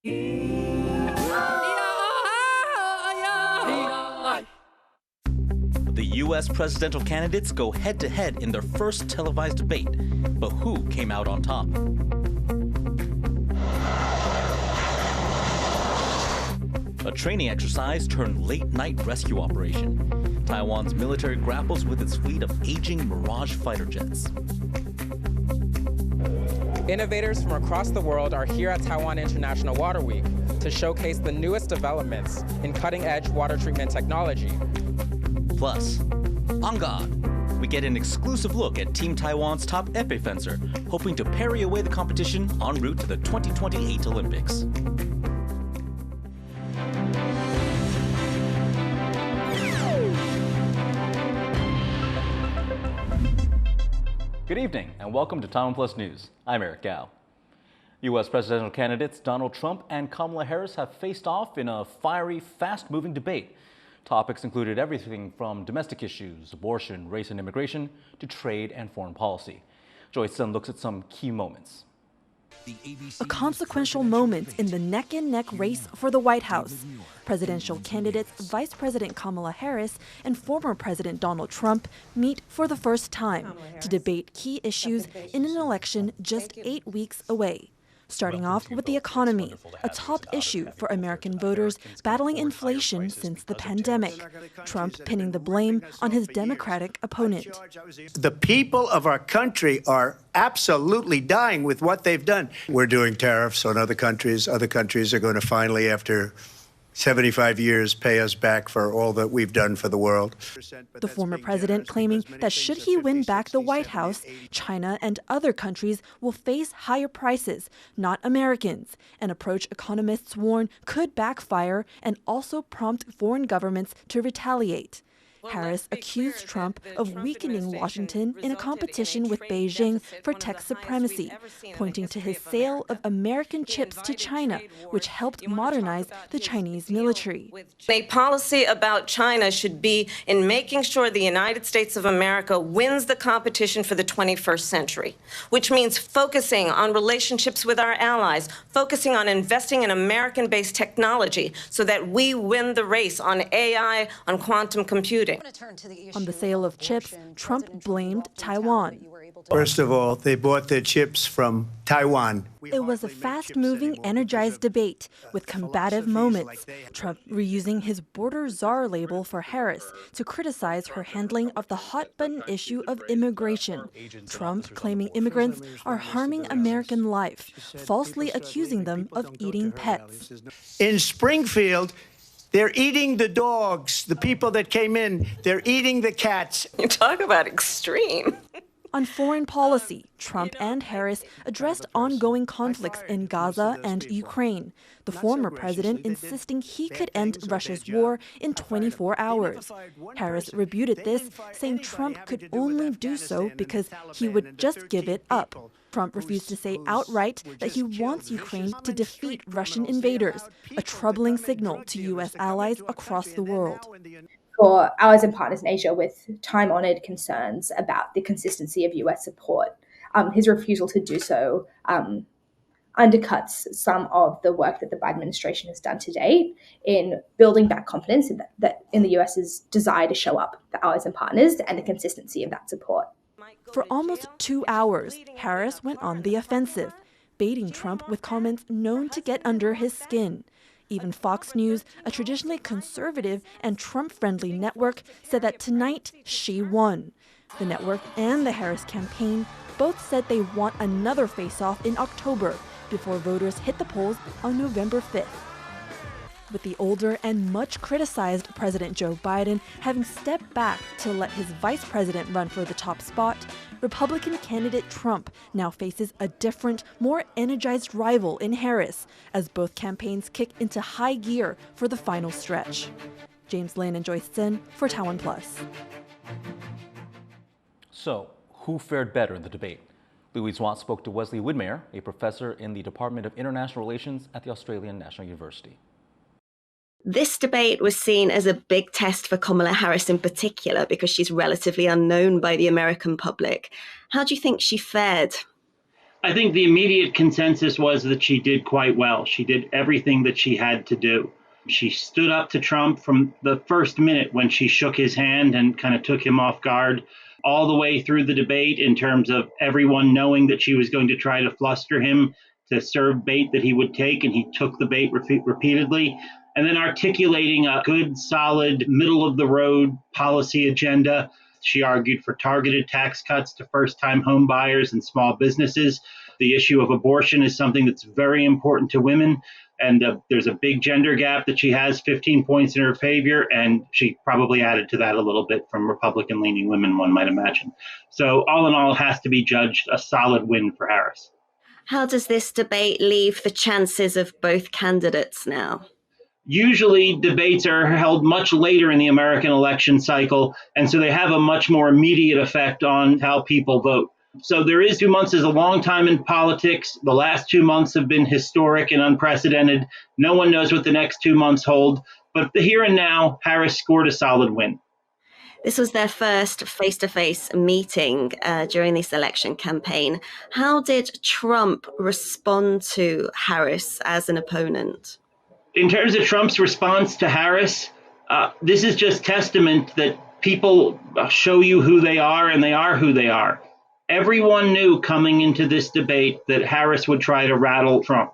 The U.S. presidential candidates go head-to-head in their first televised debate, but who came out on top? A training exercise turned late-night rescue operation. Taiwan's military grapples with its fleet of aging Mirage fighter jets. Innovators from across the world are here at Taiwan International Water Week to showcase the newest developments in cutting-edge water treatment technology. Plus, on guard, we get an exclusive look at Team Taiwan's top épée fencer, hoping to parry away the competition en route to the 2028 Olympics. Good evening and welcome to TaiwanPlus News. I'm Eric Gao. U.S. presidential candidates Donald Trump and Kamala Harris have faced off in a fiery, fast-moving debate. Topics included everything from domestic issues, abortion, race and immigration, to trade and foreign policy. Joyce Sun looks at some key moments. A consequential moment in the neck-and-neck race for the White House. Presidential candidates Vice President Kamala Harris and former President Donald Trump meet for the first time to debate key issues in an election just 8 weeks away. Starting off with the economy, a top issue for American voters battling inflation since the pandemic. Trump pinning the blame on his Democratic opponent. The people of our country are absolutely dying with what they've done. We're doing tariffs on other countries. Other countries are going to finally, after 75 years, pay us back for all that we've done for the world. The former president claiming that should he win back the White House, China and other countries will face higher prices, not Americans, an approach economists warn could backfire and also prompt foreign governments to retaliate. Harris accused Trump of weakening Washington in a competition with Beijing for tech supremacy, pointing to his sale of American chips to China, which helped modernize the Chinese military. A policy about China should be in making sure the United States of America wins the competition for the 21st century, which means focusing on relationships with our allies, focusing on investing in American-based technology so that we win the race on AI, on quantum computing. On the sale of chips, Trump blamed Taiwan. First of all, they bought their chips from Taiwan. It was a fast-moving, energized debate with combative moments. Trump reusing his border czar label for Harris to criticize her handling of the hot-button issue of immigration. Trump claiming immigrants are harming American life, falsely accusing them of eating pets. In Springfield, they're eating the dogs, the people that came in. They're eating the cats. You talk about extreme. On foreign policy, Trump and Harris addressed ongoing conflicts in Gaza and Ukraine, the former president insisting he could end Russia's war in 24 hours. Harris rebutted this, saying Trump could only do so because he would just give it up. Trump refused to say outright that he wants Ukraine to defeat Russian invaders, a troubling signal to U.S. allies across the world. For allies and partners in Asia with time-honored concerns about the consistency of U.S. support, his refusal to do so undercuts some of the work that the Biden administration has done to date in building back confidence that in the U.S.'s desire to show up for allies and partners and the consistency of that support. For almost 2 hours, Harris went on the offensive, baiting Trump with comments known to get under his skin. Even Fox News, a traditionally conservative and Trump-friendly network, said that tonight she won. The network and the Harris campaign both said they want another face-off in October before voters hit the polls on November 5th. With the older and much criticized President Joe Biden having stepped back to let his vice president run for the top spot, Republican candidate Trump now faces a different, more energized rival in Harris as both campaigns kick into high gear for the final stretch. James Lin and Joyce Tsin for TaiwanPlus. So, who fared better in the debate? Louise Watt spoke to Wesley Widmer, a professor in the Department of International Relations at the Australian National University. This debate was seen as a big test for Kamala Harris in particular because she's relatively unknown by the American public. How do you think she fared? I think the immediate consensus was that she did quite well. She did everything that she had to do. She stood up to Trump from the first minute when she shook his hand and kind of took him off guard, all the way through the debate in terms of everyone knowing that she was going to try to fluster him to serve bait that he would take, and he took the bait repeatedly, and then articulating a good, solid, middle-of-the-road policy agenda. She argued for targeted tax cuts to first-time home buyers and small businesses. The issue of abortion is something that's very important to women. And there's a big gender gap that she has 15 points in her favor. And she probably added to that a little bit from Republican-leaning women, one might imagine. So all in all, it has to be judged a solid win for Harris. How does this debate leave the chances of both candidates now? Usually debates are held much later in the American election cycle, and so they have a much more immediate effect on how people vote. So there is 2 months is a long time in politics. The last 2 months have been historic and unprecedented. No one knows what the next 2 months hold, but the here and now, Harris scored a solid win. This was their first face-to-face meeting during this election campaign. How did Trump respond to Harris as an opponent? In terms of Trump's response to Harris, this is just testament that people show you who they are, and they are who they are. Everyone knew coming into this debate that Harris would try to rattle Trump.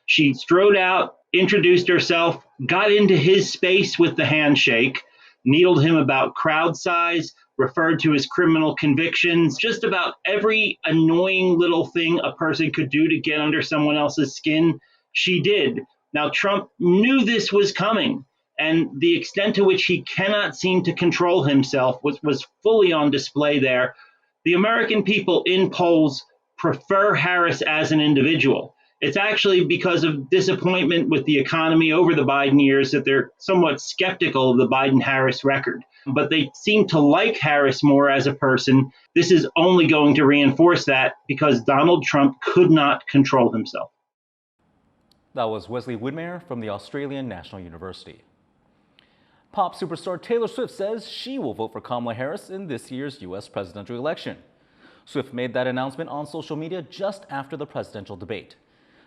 She strode out, introduced herself, got into his space with the handshake, needled him about crowd size, referred to his criminal convictions, just about every annoying little thing a person could do to get under someone else's skin, she did. Now, Trump knew this was coming, and the extent to which he cannot seem to control himself was fully on display there. The American people in polls prefer Harris as an individual. It's actually because of disappointment with the economy over the Biden years that they're somewhat skeptical of the Biden-Harris record. But they seem to like Harris more as a person. This is only going to reinforce that because Donald Trump could not control himself. That was Wesley Widmer from the Australian National University. Pop superstar Taylor Swift says she will vote for Kamala Harris in this year's U.S. presidential election. Swift made that announcement on social media just after the presidential debate.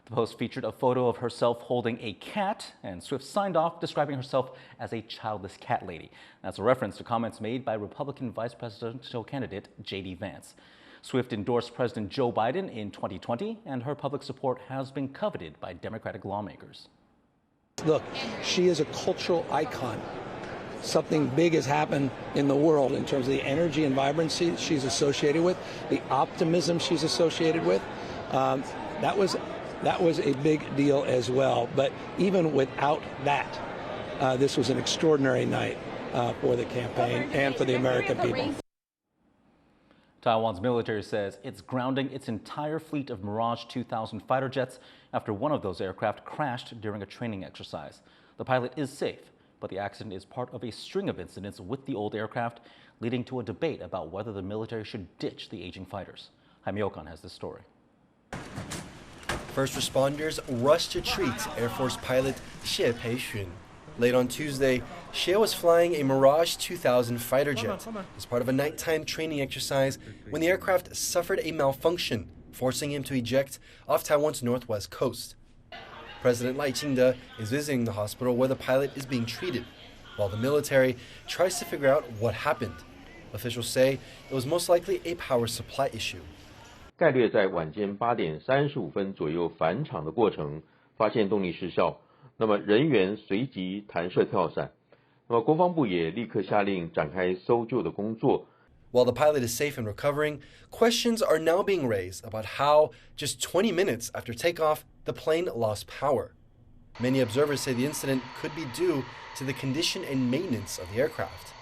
The post featured a photo of herself holding a cat, and Swift signed off describing herself as a childless cat lady. That's a reference to comments made by Republican vice presidential candidate J.D. Vance. Swift endorsed President Joe Biden in 2020, and her public support has been coveted by Democratic lawmakers. Look, she is a cultural icon. Something big has happened in the world in terms of the energy and vibrancy she's associated with, the optimism she's associated with. That was a big deal as well. But even without that, this was an extraordinary night for the campaign and for the American people. Taiwan's military says it's grounding its entire fleet of Mirage 2000 fighter jets after one of those aircraft crashed during a training exercise. The pilot is safe, but the accident is part of a string of incidents with the old aircraft, leading to a debate about whether the military should ditch the aging fighters. Jaime Okan has this story. First responders rushed to treat Air Force pilot Xie Pei-xun. Late on Tuesday, Xie was flying a Mirage 2000 fighter jet as part of a nighttime training exercise when the aircraft suffered a malfunction, forcing him to eject off Taiwan's northwest coast. President Lai Ching-te is visiting the hospital where the pilot is being treated, while the military tries to figure out what happened. Officials say it was most likely a power supply issue. 概略在晚间8点35分左右返场的过程，发现动力失效。那么人员随即弹射跳伞。那么国防部也立刻下令展开搜救的工作。 While the pilot is safe and recovering, questions are now being raised about how, just 20 minutes after takeoff, the plane lost power. Many observers say the incident could be due to the condition and maintenance of the aircraft.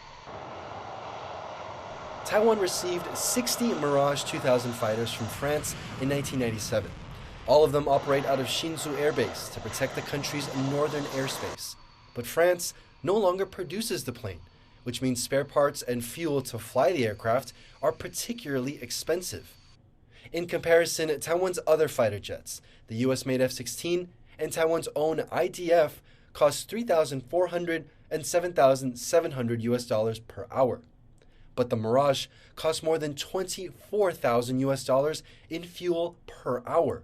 Taiwan received 60 Mirage 2000 fighters from France in 1997. All of them operate out of Hsinchu Air Base to protect the country's northern airspace. But France no longer produces the plane, which means spare parts and fuel to fly the aircraft are particularly expensive. In comparison, Taiwan's other fighter jets, the US-made F-16 and Taiwan's own IDF, cost $3,400 and $7,700 per hour. but the Mirage costs more than $24,000 in fuel per hour.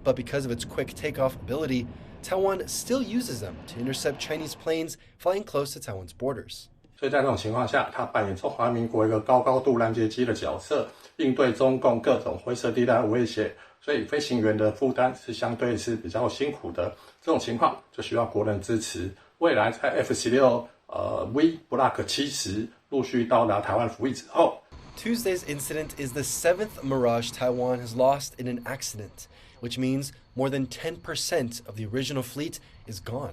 But because of its quick takeoff ability, Taiwan still uses them to intercept Chinese planes flying close to Taiwan's borders. 所以在这种情况下，它扮演中华民国一个高度拦截机的角色，应对中共各种灰色地带的威胁。所以飞行员的负担是相对是比较辛苦的。这种情况就需要国人支持。未来在 F-16V Block 70陆续到达台湾服役之后。Tuesday's incident is the 7th Mirage Taiwan has lost in an accident, which means more than 10% of the original fleet is gone.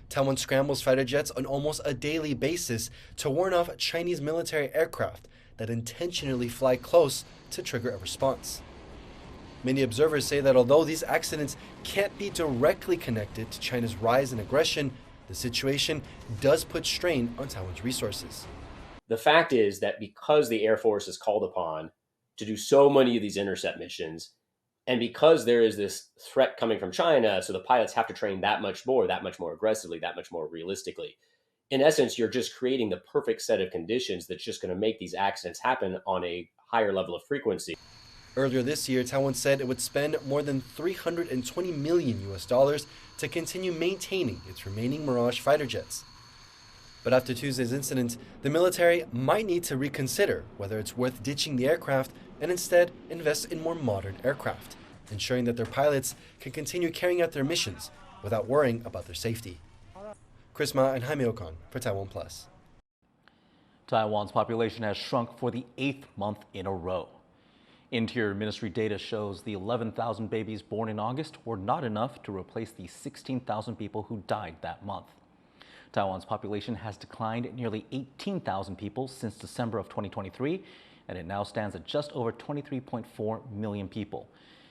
Taiwan scrambles fighter jets on almost a daily basis to warn off Chinese military aircraft that intentionally fly close to trigger a response. Many observers say that although these accidents can't be directly connected to China's rise in aggression, the situation does put strain on Taiwan's resources. The fact is that because the Air Force is called upon to do so many of these intercept missions, and because there is this threat coming from China, so the pilots have to train that much more aggressively, that much more realistically. In essence, you're just creating the perfect set of conditions that's just going to make these accidents happen on a higher level of frequency. Earlier this year, Taiwan said it would spend more than $320 million to continue maintaining its remaining Mirage fighter jets. But after Tuesday's incident, the military might need to reconsider whether it's worth ditching the aircraft and instead invest in more modern aircraft, ensuring that their pilots can continue carrying out their missions without worrying about their safety. Chris Ma and Jaime Ocon for TaiwanPlus. Taiwan's population has shrunk for the 8th month in a row. Interior Ministry data shows the 11,000 babies born in August were not enough to replace the 16,000 people who died that month. Taiwan's population has declined nearly 18,000 people since December of 2023, and it now stands at just over 23.4 million people.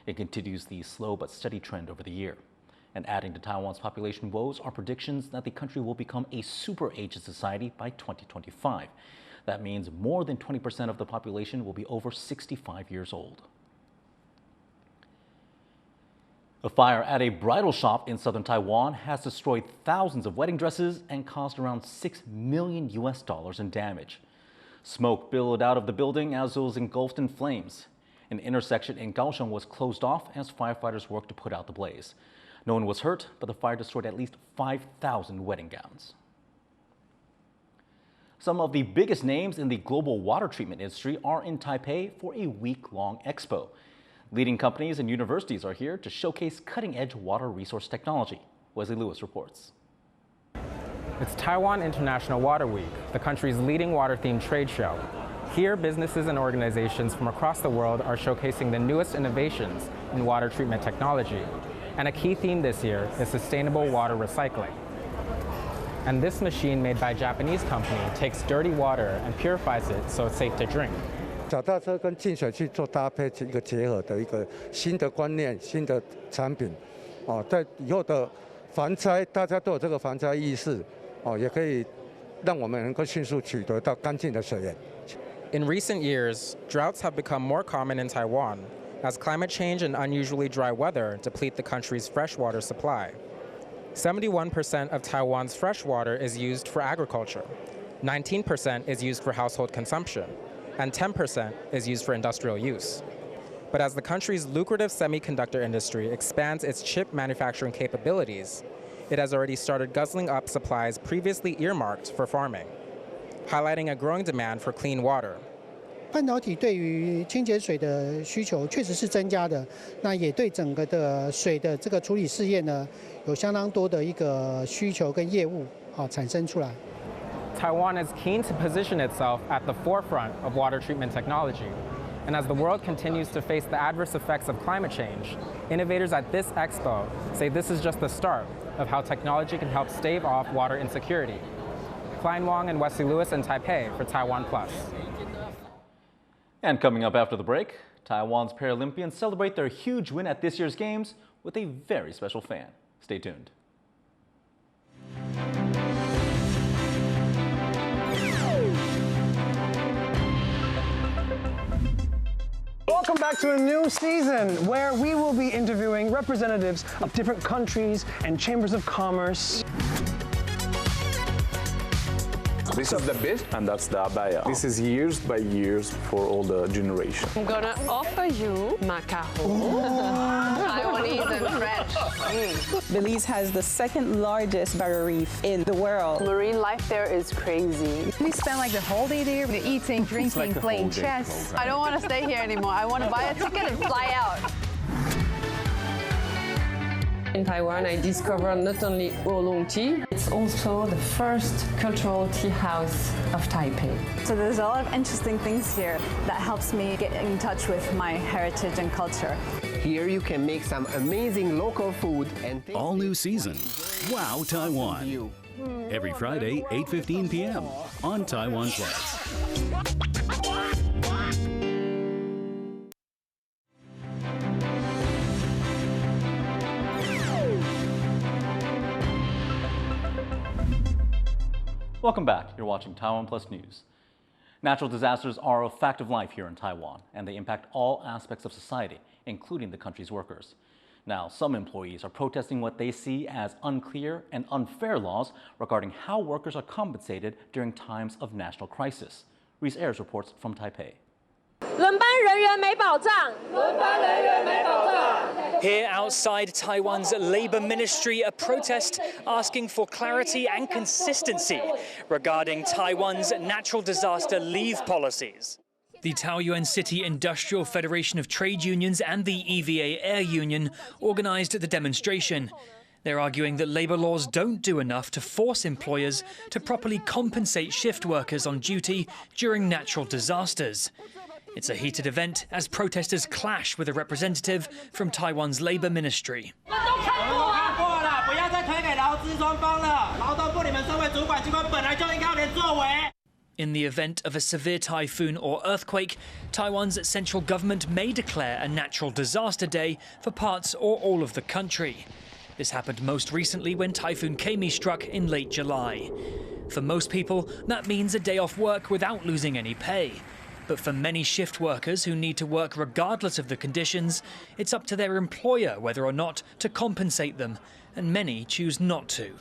It continues the slow but steady trend over the year. And adding to Taiwan's population woes are predictions that the country will become a super-aged society by 2025. That means more than 20% of the population will be over 65 years old. A fire at a bridal shop in southern Taiwan has destroyed thousands of wedding dresses and caused around $6 million in damage. Smoke billowed out of the building as it was engulfed in flames. An intersection in Kaohsiung was closed off as firefighters worked to put out the blaze. No one was hurt, but the fire destroyed at least 5,000 wedding gowns. Some of the biggest names in the global water treatment industry are in Taipei for a week-long expo. Leading companies and universities are here to showcase cutting-edge water resource technology. Wesley Lewis reports. It's Taiwan International Water Week, the country's leading water-themed trade show. Here, businesses and organizations from across the world are showcasing the newest innovations in water treatment technology. And a key theme this year is sustainable water recycling. And this machine, made by a Japanese company, takes dirty water and purifies it so it's safe to drink. 脚踏车跟净水器做搭配一个结合的一个新的观念、新的产品，在以后的防灾，大家都有这个防灾意识，也可以让我们能够迅速取得到干净的水源。In recent years, droughts have become more common in Taiwan as climate change and unusually dry weather deplete the country's freshwater supply. 71% of Taiwan's fresh water is used for agriculture, 19% is used for household consumption, and 10% is used for industrial use. But as the country's lucrative semiconductor industry expands its chip manufacturing capabilities, it has already started guzzling up supplies previously earmarked for farming, highlighting a growing demand for clean water. 半导体对于清洁水的需求确实是增加的，那也对整个的水的这个处理事业呢，有相当多的一个需求跟业务产生出来。Taiwan is keen to position itself at the forefront of water treatment technology. And as the world continues to face the adverse effects of climate change, innovators at this expo say this is just the start of how technology can help stave off water insecurity. Klein Wong and Wesley Lewis in Taipei for TaiwanPlus. And coming up after the break, Taiwan's Paralympians celebrate their huge win at this year's Games with a very special fan. Stay tuned. Welcome back to a new season where we will be interviewing representatives of different countries and chambers of commerce. This is the best, and that's the abaya. This is years by years for all the generation. I'm gonna offer you macaron. Taiwanese and French. Belize has the second largest barrier reef in the world. Marine life there is crazy. We spend like the whole day there, eating, drinking, playing chess. I don't want to stay here anymore. I want to buy a ticket and fly out. In Taiwan, I discovered not only oolong tea, it's also the first cultural tea house of Taipei. So there's a lot of interesting things here that helps me get in touch with my heritage and culture. Here you can make some amazing local food and all new season. Wow Taiwan. Every Friday, 8:15 p.m. on TaiwanPlus. Welcome back. You're watching TaiwanPlus News. Natural disasters are a fact of life here in Taiwan, and they impact all aspects of society, including the country's workers. Now, some employees are protesting what they see as unclear and unfair laws regarding how workers are compensated during times of national crisis. Reese Ayers reports from Taipei. Here outside Taiwan's Labor Ministry, a protest asking for clarity and consistency regarding Taiwan's natural disaster leave policies. The Taoyuan City Industrial Federation of Trade Unions and the EVA Air Union organized the demonstration. They're arguing that labor laws don't do enough to force employers to properly compensate shift workers on duty during natural disasters. It's a heated event as protesters clash with a representative from Taiwan's Labor Ministry. In the event of a severe typhoon or earthquake, Taiwan's central government may declare a natural disaster day for parts or all of the country. This happened most recently when Typhoon Kami struck in late July. For most people, that means a day off work without losing any pay. But for many shift workers who need to work regardless of the conditions, it's up to their employer whether or not to compensate them, and many choose not to.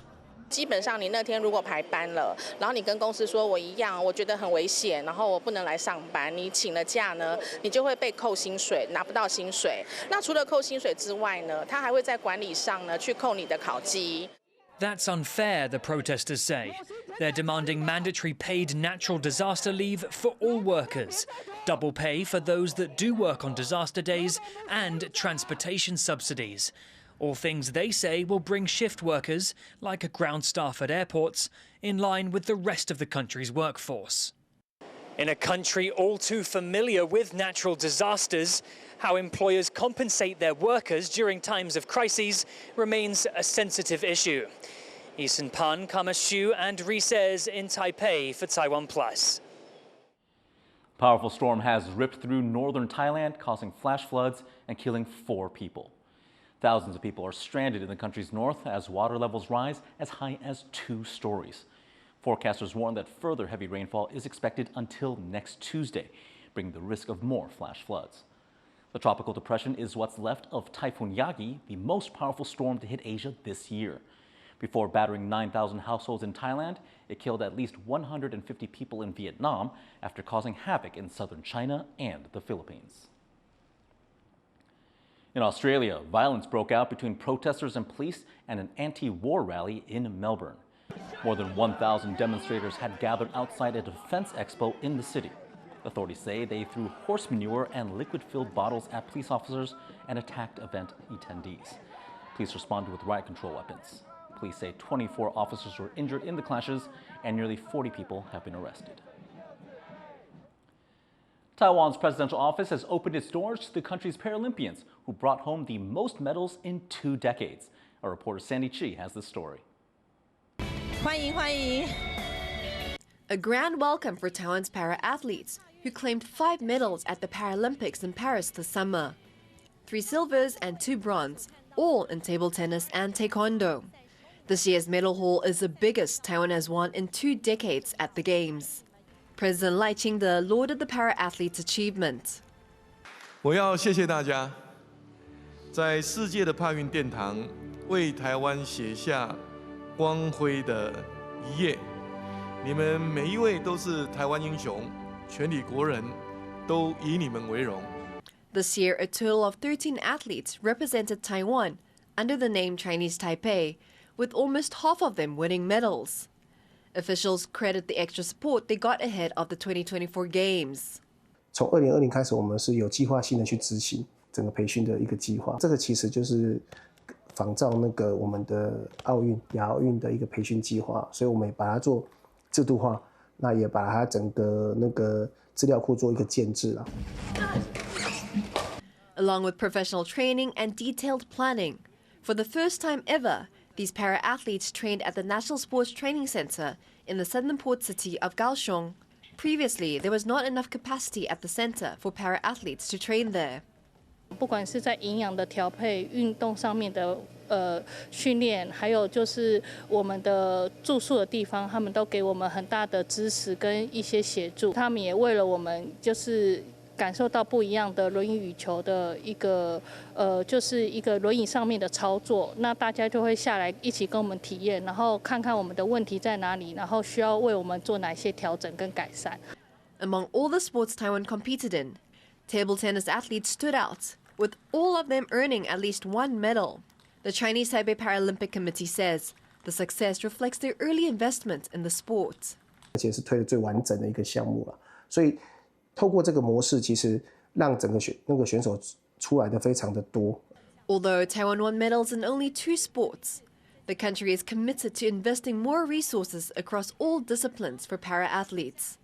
基本上你那天如果排班了，然后你跟公司说我一样，我觉得很危险，然后我不能来上班，你请了假呢，你就会被扣薪水，拿不到薪水。那除了扣薪水之外呢，他还会在管理上呢去扣你的考绩。 That's unfair, the protesters say. They're demanding mandatory paid natural disaster leave for all workers, double pay for those that do work on disaster days, and transportation subsidies. All things they say will bring shift workers, like ground staff at airports, in line with the rest of the country's workforce. In a country all too familiar with natural disasters, how employers compensate their workers during times of crises remains a sensitive issue. Eason Pan, Kama Xu and Reese Ayers in Taipei for TaiwanPlus. Powerful storm has ripped through northern Thailand, causing flash floods and killing 4 people. Thousands of people are stranded in the country's north as water levels rise as high as 2 stories. Forecasters warn that further heavy rainfall is expected until next Tuesday, bringing the risk of more flash floods. The tropical depression is what's left of Typhoon Yagi, the most powerful storm to hit Asia this year. Before battering 9,000 households in Thailand, it killed at least 150 people in Vietnam after causing havoc in southern China and the Philippines. In Australia, violence broke out between protesters and police and an anti-war rally in Melbourne. More than 1,000 demonstrators had gathered outside a defense expo in the city. Authorities say they threw horse manure and liquid-filled bottles at police officers and attacked event attendees. Police responded with riot control weapons. Police say 24 officers were injured in the clashes and nearly 40 people have been arrested. Taiwan's presidential office has opened its doors to the country's Paralympians, who brought home the most medals in 2 decades. Our reporter Sandy Chi has this story. 欢迎欢迎 A grand welcome for Taiwan's para-athletes, who claimed 5 medals at the Paralympics in Paris this summer. 3 silvers and 2 bronze, all in table tennis and taekwondo. This year's medal haul is the biggest Taiwan has won in 2 decades at the Games. President Lai Ching-te lauded the para-athletes' achievement. 我要谢谢大家，在世界的帕运殿堂为台湾写下光辉的一页，你们每一位都是台湾英雄，全体国人都以你们为荣。 This year, a total of 13 athletes represented Taiwan under the name Chinese Taipei, with almost half of them winning medals. Officials credit the extra support they got ahead of the 2024 Games. 从2020开始，我们是有计划性的去执行整个培训的一个计划。这个其实就是仿照那个我们的奥运、亚奥运的一个培训计划，所以我们也把它做制度化，那也把它整个那个资料库做一个建制啦。 Along with professional training and detailed planning, for the first time ever, these para-athletes trained at the National Sports Training Center in the southern port city of Kaohsiung. Previously, there was not enough capacity at the center for para-athletes to train there. 不管是在营养的调配、运动上面的训练，还有就是我们的住宿的地方，他们都给我们很大的支持跟一些协助。他们也为了我们就是感受到不一样的轮椅羽球的一个就是一个轮椅上面的操作。那大家就会下来一起跟我们体验，然后看看我们的问题在哪里，然后需要为我们做哪些调整跟改善。Among all the sports Taiwan competed in, table tennis athletes stood out, with all of them earning at least one medal. The Chinese Taipei Paralympic Committee says the success reflects their early investment in the sport. 而且是推得最完整的一个项目了，所以透过这个模式，其实让整个选手出来的非常的多。Although Taiwan won medals in only 2 sports, the country is committed to investing more resources across all disciplines for para-athletes.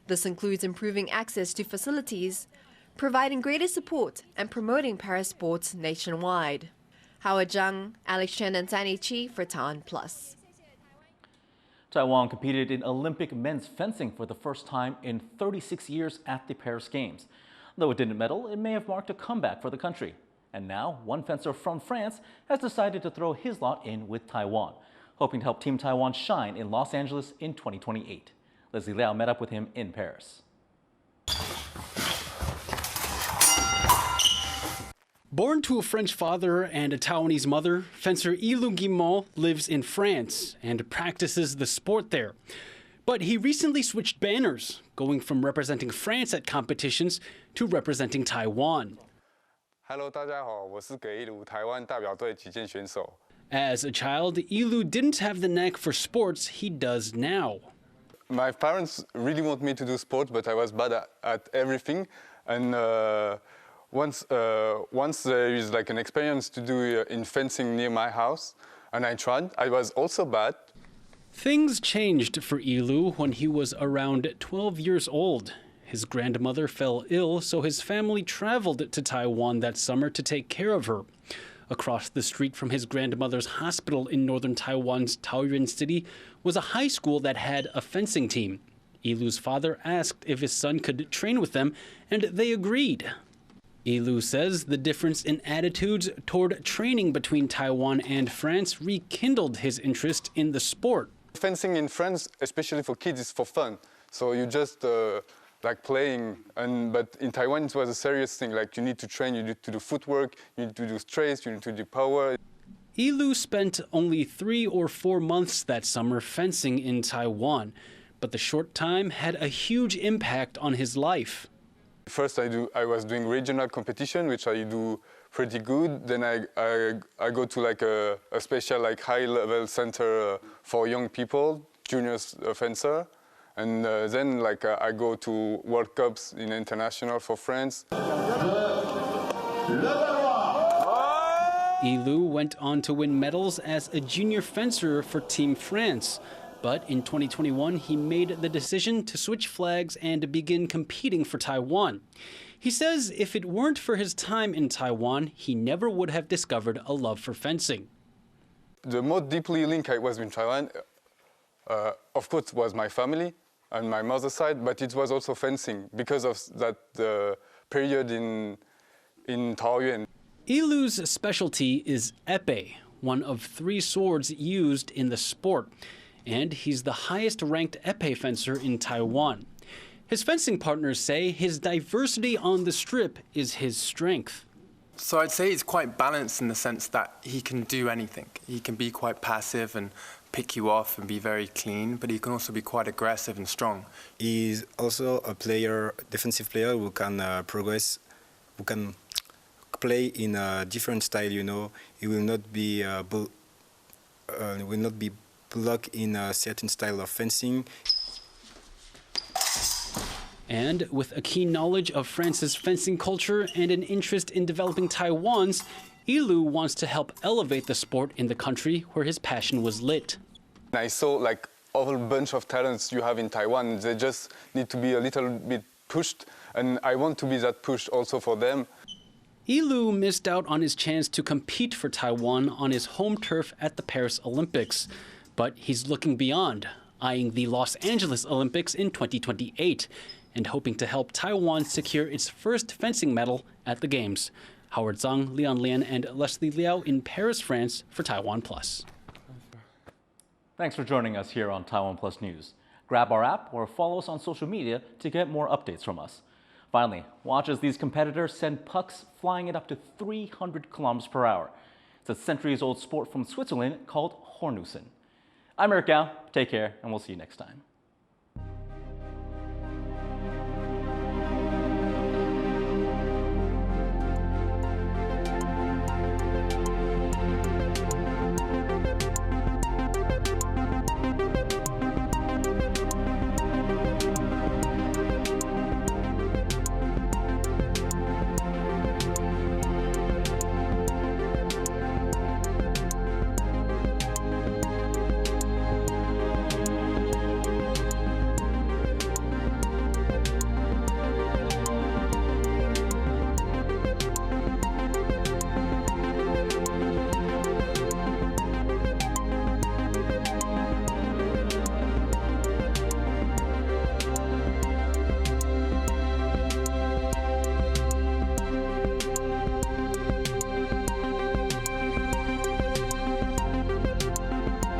This includes improving access to facilities, providing greater support, and promoting para-sports nationwide. Howard Zhang, Alex Chen, and Tani Chi for TaiwanPlus. Taiwan competed in Olympic men's fencing for the first time in 36 years at the Paris Games. Though it didn't medal, it may have marked a comeback for the country. And now, one fencer from France has decided to throw his lot in with Taiwan, hoping to help Team Taiwan shine in Los Angeles in 2028. Leslie Liao met up with him in Paris. Born to a French father and a Taiwanese mother, fencer Yilu Guimont lives in France and practices the sport there. But he recently switched banners, going from representing France at competitions to representing Taiwan. Hello, 大家好，我是给Yilu台湾代表队击剑选手。 As a child, Yilu didn't have the knack for sports he does now. My parents really want me to do sports, but I was bad at everything. And once there is like an experience to do in fencing near my house, and I tried. I was also bad. Things changed for Yilu when he was around 12 years old. His grandmother fell ill, so his family traveled to Taiwan that summer to take care of her. Across the street from his grandmother's hospital in northern Taiwan's Taoyuan City was a high school that had a fencing team. Yilu's father asked if his son could train with them, and they agreed. Yilu says the difference in attitudes toward training between Taiwan and France rekindled his interest in the sport. Fencing in France, especially for kids, is for fun. So you just like playing, but in Taiwan it was a serious thing. Like you need to train, you need to do footwork, you need to do straight, you need to do power. Yilu spent only 3 or 4 months that summer fencing in Taiwan, but the short time had a huge impact on his life. First I was doing regional competition, which I do pretty good. Then I go to like a special like high-level center for young people, junior fencer. And then like I go to World Cups in international for France. Yilu went on to win medals as a junior fencer for Team France. But in 2021, he made the decision to switch flags and begin competing for Taiwan. He says if it weren't for his time in Taiwan, he never would have discovered a love for fencing. The most deeply linked I was with Taiwan, of course, was my family and my mother's side, but it was also fencing because of that period in Taoyuan. Yilu's specialty is epee, one of 3 swords used in the sport. And he's the highest-ranked epee fencer in Taiwan. His fencing partners say his diversity on the strip is his strength. So I'd say he's quite balanced in the sense that he can do anything. He can be quite passive and pick you off and be very clean, but he can also be quite aggressive and strong. He's also a player, defensive player who can progress, who can play in a different style. You know, he will not be blocked in a certain style of fencing. And with a keen knowledge of France's fencing culture and an interest in developing Taiwan's, Yilu wants to help elevate the sport in the country where his passion was lit. I saw like a whole bunch of talents you have in Taiwan. They just need to be a little bit pushed, and I want to be that push also for them. Yilu missed out on his chance to compete for Taiwan on his home turf at the Paris Olympics, but he's looking beyond, eyeing the Los Angeles Olympics in 2028. And hoping to help Taiwan secure its first fencing medal at the Games. Howard Zhang, Leon Lian, and Leslie Liao in Paris, France for TaiwanPlus. Thanks for joining us here on TaiwanPlus News. Grab our app or follow us on social media to get more updates from us. Finally, watch as these competitors send pucks flying at up to 300 kilometers per hour. It's a centuries-old sport from Switzerland called Hornussen. I'm Eric Gao. Take care, and we'll see you next time.